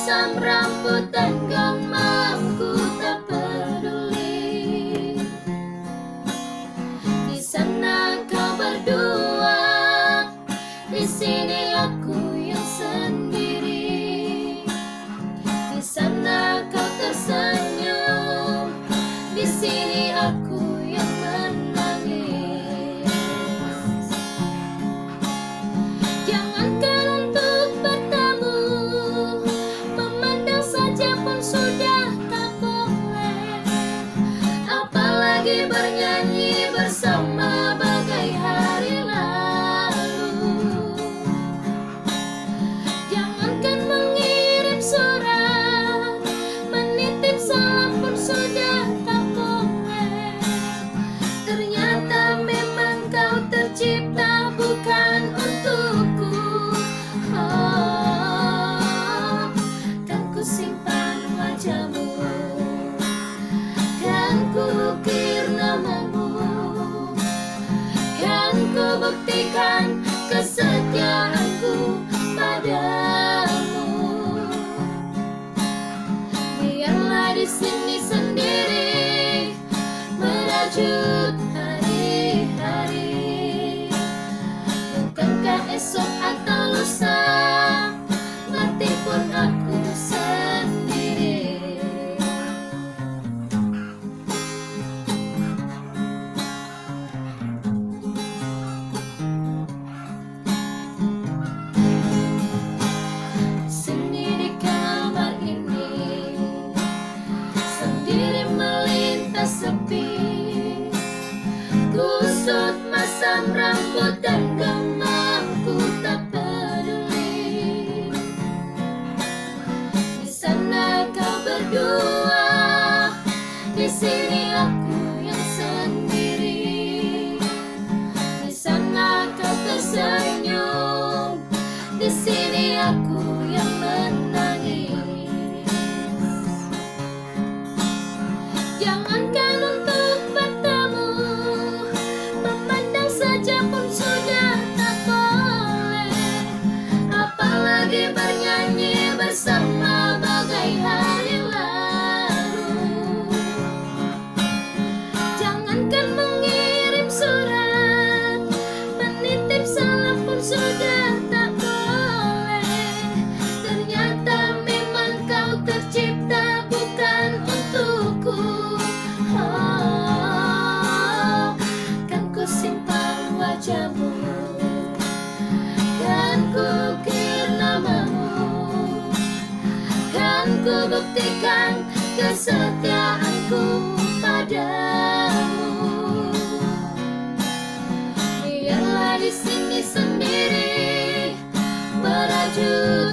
masam rambut dan genggamku tak peduli. Di sana kau berdua, di sini aku yang sendiri. Di sana kau tersenyum, di sini aku yang menangis. Jangankan untuk bertemu, memandang saja pun sudah tak boleh. Apalagi bernyanyi bersama bagai hari lalu. Jangankan mengirim surat, menitip salam pun sudah tak boleh. Ternyata memang kau tercipta bukan untukku. Oh, kan ku simpan wajahmu, kan ku ukir namamu, kan ku buktikan kesetiaanku padamu. Biarlah di sini sendiri merajut hari-hari. Bukankah esok atau lusa mati pun aku sendiri. Sini di kamar ini, sendiri melintas sepi. Kusut masam rambut dan genggamku tak peduli. Di sana kau berdua, di sini aku yang sendiri. Di sana kau tersenyum, di sini aku yang menangis. Jangankan untuk bertemu, memandang saja pun sudah tak boleh. Apalagi bernyanyi bersama bagai hari lalu. Jangankan mengirim surat, menitip salam pun sudah tak boleh. Ternyata memang kau tercipta bukan untukku. Oh, kan ku simpan wajahmu, kan ku ukir namamu, kan ku buktikan kesetiaanku padamu. Biarlah di sini sendiri merajut